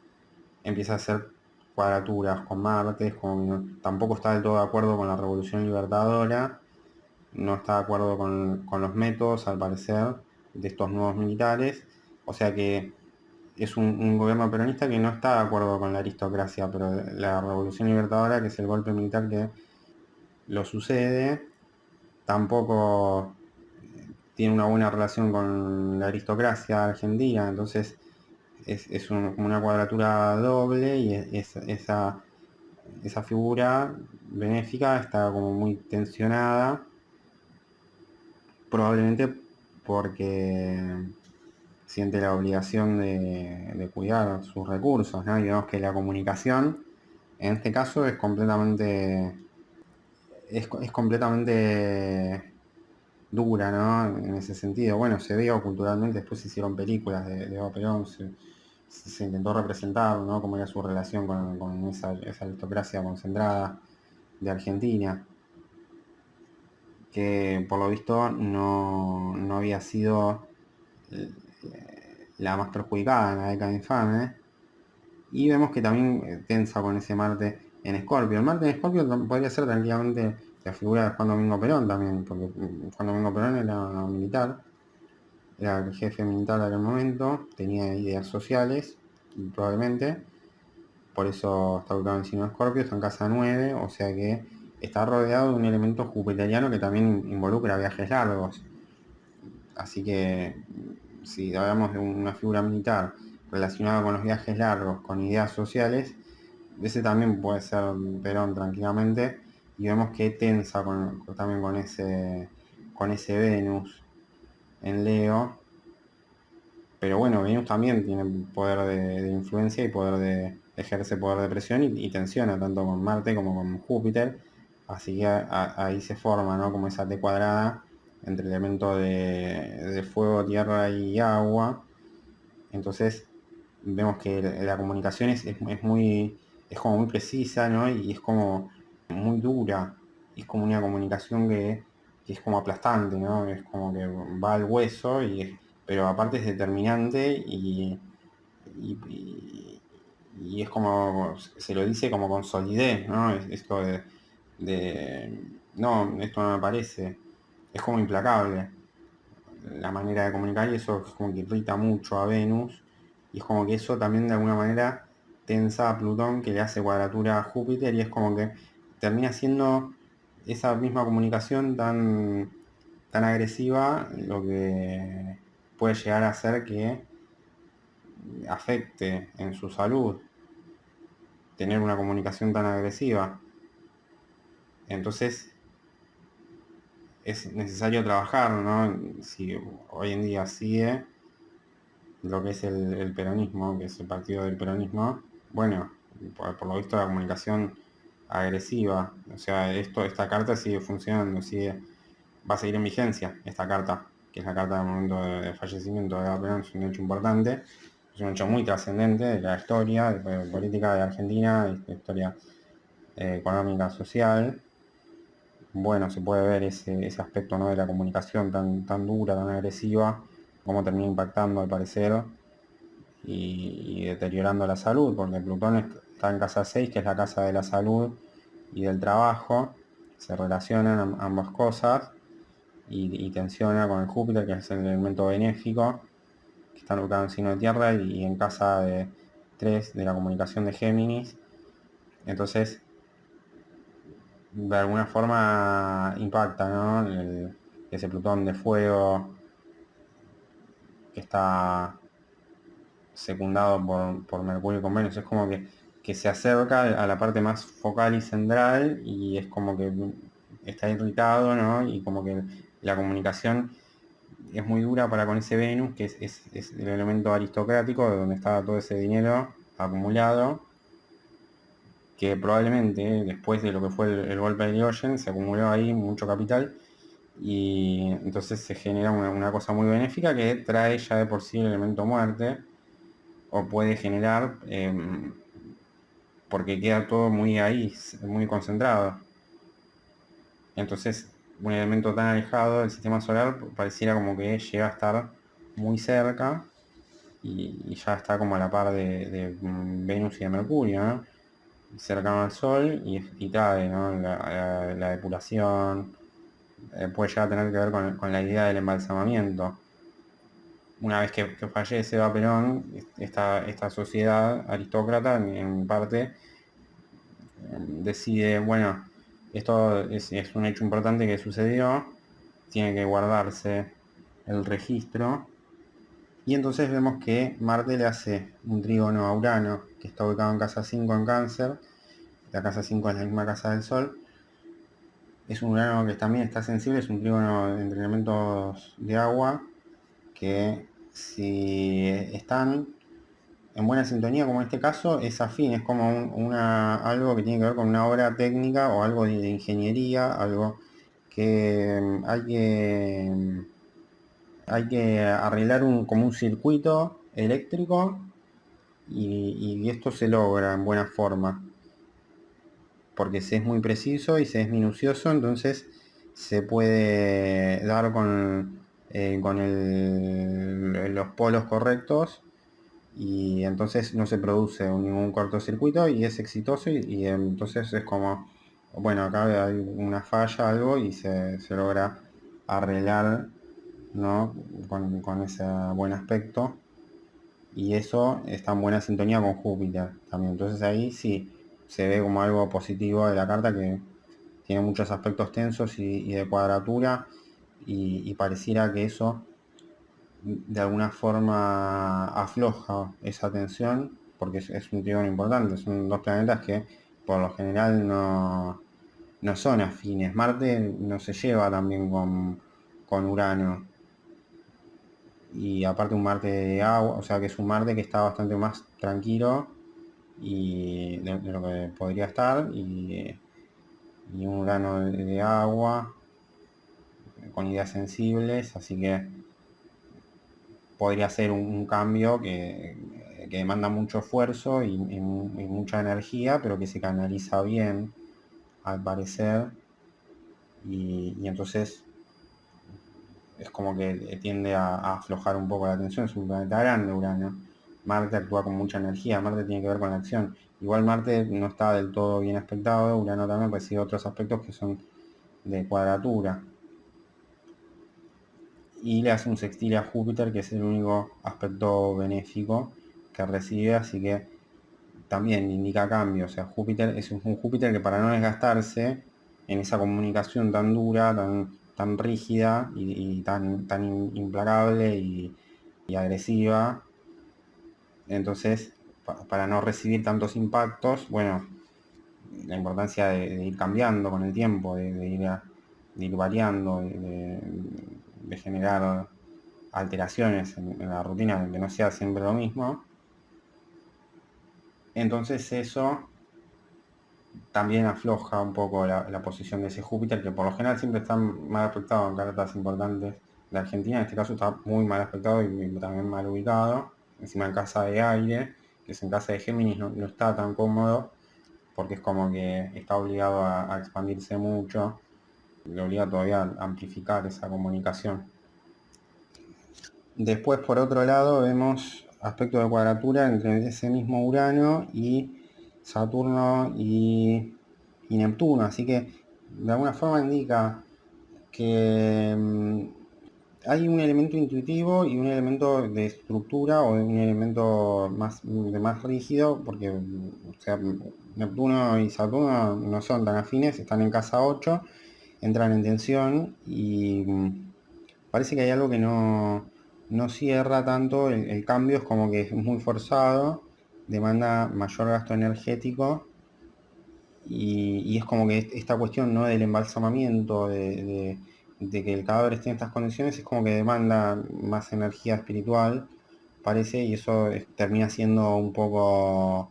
empieza a hacer cuadraturas con Marte, como que tampoco está del todo de acuerdo con la Revolución Libertadora, no está de acuerdo con los métodos, al parecer, de estos nuevos militares, o sea que es un gobierno peronista que no está de acuerdo con la aristocracia, pero la Revolución Libertadora, que es el golpe militar que lo sucede, tampoco tiene una buena relación con la aristocracia argentina, entonces como una cuadratura doble, y esa figura benéfica está como muy tensionada, probablemente porque siente la obligación de cuidar sus recursos, ¿no? Y vemos que la comunicación en este caso es completamente dura, ¿no? En ese sentido. Bueno, se vio culturalmente, después se hicieron películas de Eva Perón, se intentó representar, ¿no? Cómo era su relación con esa aristocracia concentrada de Argentina, que por lo visto no había sido eh, la más perjudicada en la década infame. Y vemos que también tensa con ese Marte en Escorpio. El Marte en Escorpio podría ser tranquilamente la figura de Juan Domingo Perón también, porque Juan Domingo Perón era militar, era el jefe militar de aquel momento, tenía ideas sociales, probablemente, por eso está ubicado en el signo de Escorpio, está en casa 9, o sea que está rodeado de un elemento jupiteriano que también involucra viajes largos. Así que si hablamos de una figura militar relacionada con los viajes largos, con ideas sociales, ese también puede ser Perón tranquilamente, y vemos que tensa también con ese Venus en Leo, pero bueno, Venus también tiene poder de influencia y ejerce poder de presión, y tensiona tanto con Marte como con Júpiter, así que ahí se forma, ¿no? Como esa T cuadrada entre elementos de fuego, tierra y agua. Entonces vemos que la comunicación es como muy precisa, ¿no? Y es como muy dura, es como una comunicación que es como aplastante, ¿no? Es como que va al hueso, pero aparte es determinante, y, y es como, se lo dice como con solidez, ¿no? Esto no, esto no me parece, es como implacable la manera de comunicar, y eso es como que irrita mucho a Venus, y es como que eso también de alguna manera tensa a Plutón, que le hace cuadratura a Júpiter, y es como que termina siendo esa misma comunicación tan agresiva lo que puede llegar a hacer que afecte en su salud tener una comunicación tan agresiva. Entonces es necesario trabajar, ¿no? Si hoy en día sigue lo que es el peronismo, que es el partido del peronismo, bueno, por lo visto la comunicación agresiva, o sea, esta carta sigue funcionando, va a seguir en vigencia esta carta, que es la carta del momento de fallecimiento de Eva Perón. Es un hecho importante, es un hecho muy trascendente de la historia de política de Argentina, de historia económica, social. Bueno, se puede ver ese aspecto, ¿no? De la comunicación tan dura, tan agresiva, cómo termina impactando al parecer y deteriorando la salud, porque Plutón está en casa 6, que es la casa de la salud y del trabajo, se relacionan ambas cosas, y tensiona con el Júpiter, que es el elemento benéfico, que está ubicado en signo de tierra, y en casa de 3 de la comunicación de Géminis. Entonces, de alguna forma impacta, ¿no? Ese Plutón de fuego que está secundado por Mercurio con Venus, es como que que se acerca a la parte más focal y central y es como que está irritado, ¿no? Y como que la comunicación es muy dura para con ese Venus, que es el elemento aristocrático, de donde estaba todo ese dinero acumulado, que probablemente después de lo que fue el golpe de Irigoyen se acumuló ahí mucho capital y entonces se genera una cosa muy benéfica que trae ya de por sí el elemento muerte o puede generar porque queda todo muy ahí, muy concentrado. Entonces un elemento tan alejado del sistema solar pareciera como que llega a estar muy cerca y ya está como a la par de Venus y de Mercurio, ¿no? Cercano al Sol y trae, ¿no? La depuración, puede llegar a tener que ver con la idea del embalsamamiento. Una vez que fallece Eva Perón, esta sociedad aristócrata en parte decide, bueno, esto es un hecho importante que sucedió, tiene que guardarse el registro. Y entonces vemos que Marte le hace un trígono a Urano, que está ubicado en casa 5 en Cáncer. La casa 5 es la misma casa del Sol. Es un Urano que también está sensible, es un trígono entre elementos de agua, que si están en buena sintonía, como en este caso, es afín, es como algo que tiene que ver con una obra técnica o algo de ingeniería, algo que hay que arreglar como un circuito eléctrico y esto se logra en buena forma, porque se es muy preciso y se es minucioso, entonces se puede dar con los polos correctos y entonces no se produce ningún cortocircuito y es exitoso y entonces es como, bueno, acá hay una falla, algo y se logra arreglar, ¿no? Con ese buen aspecto y eso está en buena sintonía con Júpiter también. Entonces ahí sí se ve como algo positivo de la carta que tiene muchos aspectos tensos y de cuadratura y pareciera que eso de alguna forma afloja esa tensión porque es un trígono importante, son dos planetas que por lo general no son afines. Marte no se lleva también con Urano y aparte un Marte de agua, o sea que es un Marte que está bastante más tranquilo y de lo que podría estar y un Urano de agua con ideas sensibles, así que podría ser un cambio que demanda mucho esfuerzo y mucha energía, pero que se canaliza bien al parecer y entonces es como que tiende a aflojar un poco la tensión. Es un planeta grande Urano. Marte actúa con mucha energía, Marte tiene que ver con la acción. Igual Marte no está del todo bien aspectado, Urano también recibe otros aspectos que son de cuadratura. Y le hace un sextil a Júpiter, que es el único aspecto benéfico que recibe, así que también indica cambio. O sea, Júpiter es un Júpiter que para no desgastarse en esa comunicación tan dura, tan rígida y tan implacable y agresiva, entonces para no recibir tantos impactos, bueno, la importancia de ir cambiando con el tiempo, de ir variando, de generar alteraciones en la rutina, que no sea siempre lo mismo. Entonces eso también afloja un poco la posición de ese Júpiter, que por lo general siempre está mal aspectado en cartas importantes de Argentina. En este caso está muy mal aspectado y también mal ubicado. Encima en casa de aire, que es en casa de Géminis, no está tan cómodo, porque es como que está obligado a expandirse mucho, le obliga todavía a amplificar esa comunicación. Después, por otro lado, vemos aspectos de cuadratura entre ese mismo Urano y Saturno y Neptuno, así que de alguna forma indica que hay un elemento intuitivo y un elemento de estructura o un elemento más rígido, porque o sea, Neptuno y Saturno no son tan afines, están en casa 8, entran en tensión y parece que hay algo que no cierra tanto, el cambio es como que es muy forzado demanda mayor gasto energético y es como que esta cuestión, ¿no?, del embalsamamiento, de que el cadáver esté en estas condiciones, es como que demanda más energía espiritual, parece, y eso termina siendo un poco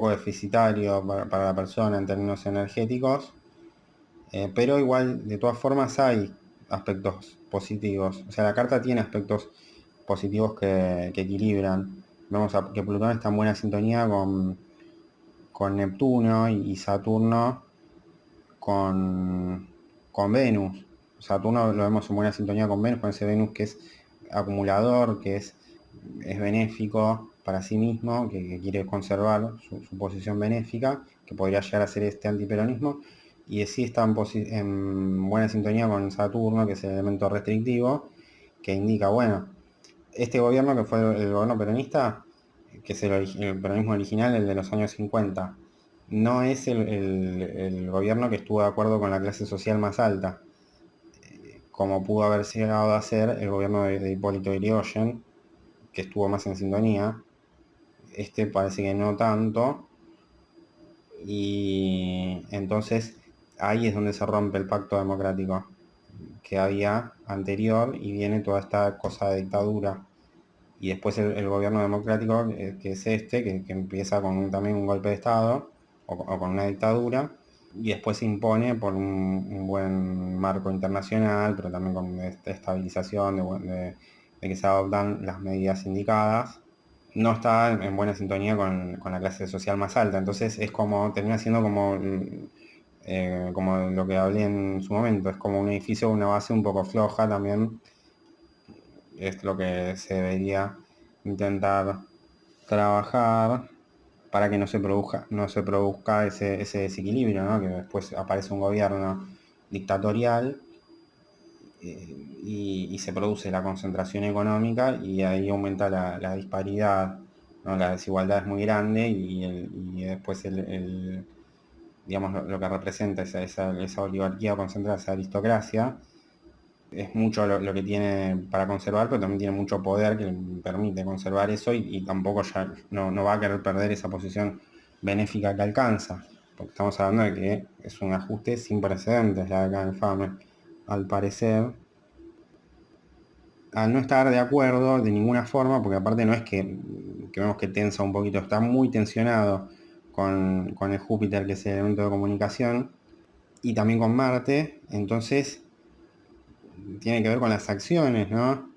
deficitario para la persona en términos energéticos, pero igual, de todas formas, hay aspectos positivos. O sea, la carta tiene aspectos positivos que equilibran. Vemos que Plutón está en buena sintonía con Neptuno y Saturno con Venus. Saturno lo vemos en buena sintonía con Venus, con ese Venus que es acumulador, es benéfico para sí mismo, que quiere conservar su posición benéfica, que podría llegar a ser este antiperonismo, y sí está en buena sintonía con Saturno, que es el elemento restrictivo, que indica, bueno, este gobierno que fue el gobierno peronista, que es el peronismo original, el de los años 50, no es el gobierno que estuvo de acuerdo con la clase social más alta, como pudo haber llegado a ser el gobierno de Hipólito Yrigoyen, que estuvo más en sintonía. Este parece que no tanto, y entonces ahí es donde se rompe el pacto democrático que había anterior y viene toda esta cosa de dictadura. Y después el gobierno democrático, que es este, que empieza con también un golpe de Estado o con una dictadura, y después se impone por un buen marco internacional, pero también con esta estabilización de que se adoptan las medidas indicadas. No está en buena sintonía con la clase social más alta, entonces es como, termina siendo como lo que hablé en su momento, es como un edificio, una base un poco floja también, es lo que se debería intentar trabajar para que no se produzca ese desequilibrio, ¿no? Que después aparece un gobierno dictatorial, y se produce la concentración económica y ahí aumenta la disparidad, ¿no? La desigualdad es muy grande y después digamos, lo que representa esa oligarquía concentrada, esa aristocracia, es mucho lo que tiene para conservar, pero también tiene mucho poder que le permite conservar eso y tampoco ya no va a querer perder esa posición benéfica que alcanza, porque estamos hablando de que es un ajuste sin precedentes la de cada infame, al parecer. Al no estar de acuerdo de ninguna forma, porque aparte no es que vemos que tensa un poquito, está muy tensionado con el Júpiter, que es el elemento de comunicación, y también con Marte, entonces tiene que ver con las acciones, ¿no?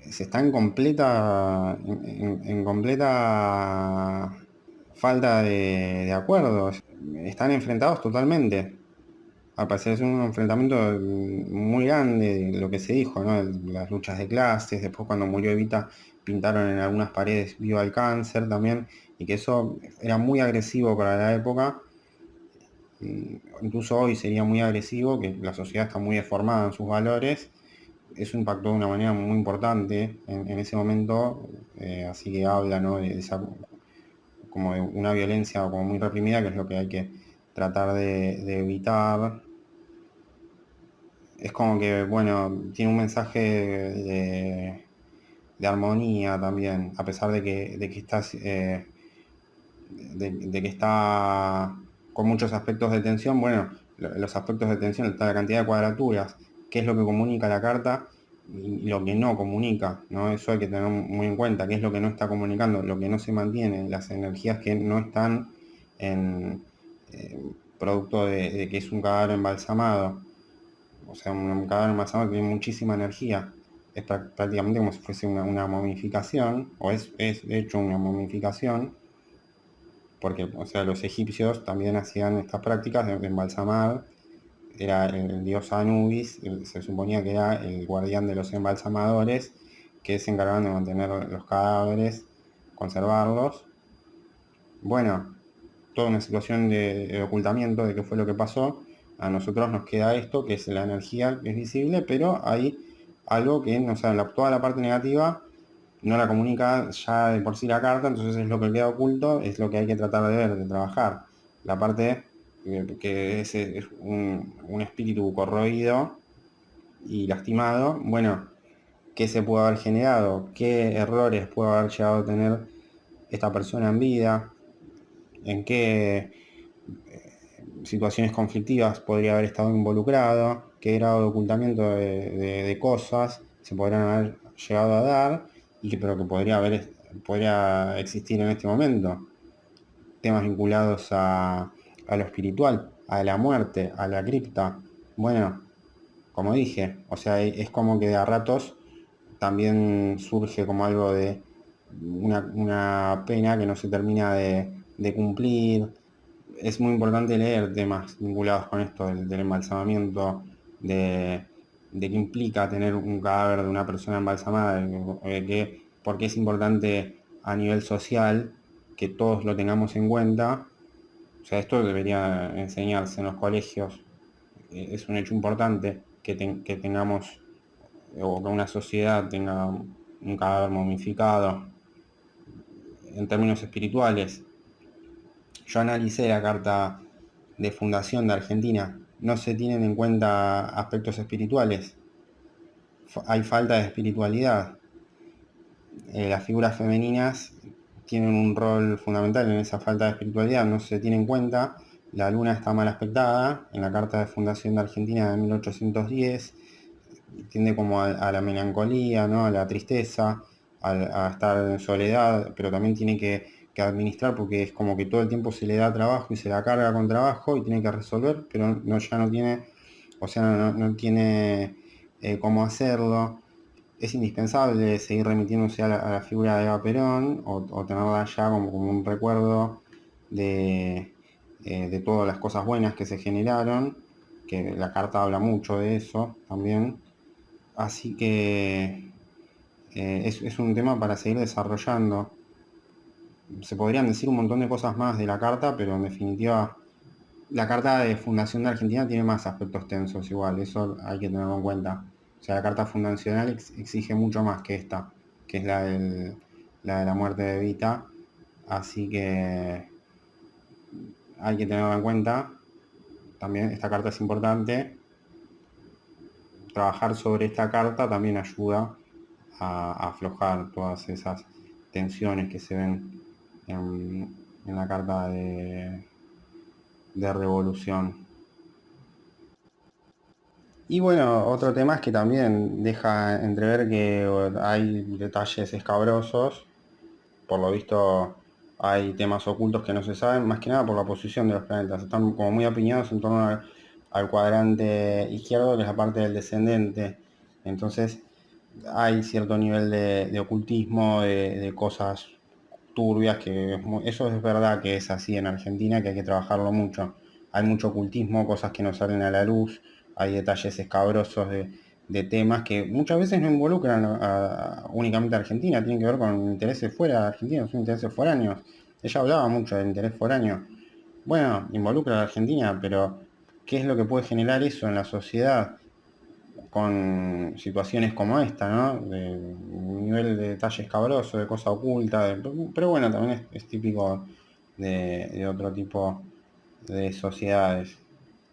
Se está en completa falta de acuerdos. Están enfrentados totalmente. Al parecer es un enfrentamiento muy grande de lo que se dijo, ¿no? Las luchas de clases, después cuando murió Evita pintaron en algunas paredes viva el cáncer también, y que eso era muy agresivo para la época. Incluso hoy sería muy agresivo, que la sociedad está muy deformada en sus valores. Eso impactó de una manera muy importante en ese momento, así que habla, ¿no?, de esa, como de una violencia como muy reprimida, que es lo que hay que tratar de evitar. Es como que, bueno, tiene un mensaje de armonía también, a pesar de que está con muchos aspectos de tensión. Bueno, los aspectos de tensión está la cantidad de cuadraturas, qué es lo que comunica la carta y lo que no comunica, ¿no? Eso hay que tener muy en cuenta, qué es lo que no está comunicando, lo que no se mantiene, las energías que no están en producto de que es un cadáver embalsamado. O sea, un cadáver embalsamado tiene muchísima energía. Es prácticamente como si fuese una momificación, o es de hecho una momificación, porque, o sea, los egipcios también hacían estas prácticas de embalsamar. Era el dios Anubis, se suponía que era el guardián de los embalsamadores, que se encargaban de mantener los cadáveres, conservarlos. Bueno, toda una situación de ocultamiento de qué fue lo que pasó. A nosotros nos queda esto, que es la energía que es visible, pero hay algo que, o sea, toda la parte negativa no la comunica ya de por sí la carta, entonces es lo que queda oculto, es lo que hay que tratar de ver, de trabajar. La parte que es un espíritu corroído y lastimado, bueno, ¿qué se puede haber generado? ¿Qué errores puede haber llegado a tener esta persona en vida, en qué situaciones conflictivas podría haber estado involucrado, qué grado de ocultamiento de cosas se podrían haber llegado a dar, pero que podría existir en este momento. Temas vinculados a lo espiritual, a la muerte, a la cripta. Bueno, como dije, o sea, es como que de a ratos también surge como algo de una pena que no se termina de cumplir. Es muy importante leer temas vinculados con esto del embalsamamiento, de qué implica tener un cadáver de una persona embalsamada, porque es importante a nivel social que todos lo tengamos en cuenta. O sea, esto debería enseñarse en los colegios. Es un hecho importante que tengamos, o que una sociedad tenga un cadáver momificado en términos espirituales. Yo analicé la carta de fundación de Argentina. No se tienen en cuenta aspectos espirituales. Hay falta de espiritualidad. Las figuras femeninas tienen un rol fundamental en esa falta de espiritualidad. No se tiene en cuenta. La luna está mal aspectada en la carta de fundación de Argentina de 1810. Tiende como a la melancolía, ¿no? A la tristeza, a estar en soledad, pero también tiene que administrar porque es como que todo el tiempo se le da trabajo y se la carga con trabajo y tiene que resolver, pero ya no tiene, o sea, no tiene cómo hacerlo. Es indispensable seguir remitiéndose a la figura de Eva Perón o tenerla ya como un recuerdo de todas las cosas buenas que se generaron, que la carta habla mucho de eso también. Así que es un tema para seguir desarrollando. Se podrían decir un montón de cosas más de la carta, pero en definitiva la carta de fundación de Argentina tiene más aspectos tensos igual, eso hay que tenerlo en cuenta. O sea, la carta fundacional exige mucho más que esta, que es la de la muerte de Evita. Así que hay que tenerlo en cuenta. También esta carta es importante. Trabajar sobre esta carta también ayuda a aflojar todas esas tensiones que se ven en la carta de revolución. Y bueno, otro tema es que también deja entrever que hay detalles escabrosos. Por lo visto hay temas ocultos que no se saben, más que nada por la posición de los planetas. Están como muy apiñados en torno al cuadrante izquierdo, que es la parte del descendente. Entonces hay cierto nivel de ocultismo, de cosas turbias, eso es verdad que es así en Argentina, que hay que trabajarlo mucho. Hay mucho ocultismo, cosas que no salen a la luz, hay detalles escabrosos de temas que muchas veces no involucran únicamente a Argentina, tienen que ver con intereses fuera de Argentina, son intereses foráneos. Ella hablaba mucho del interés foráneo. Bueno, involucra a la Argentina, pero ¿qué es lo que puede generar eso en la sociedad con situaciones como esta, ¿no? De un nivel de detalle escabroso, de cosa oculta, pero bueno, también es típico de otro tipo de sociedades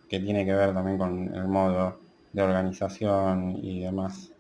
que tiene que ver también con el modo de organización y demás.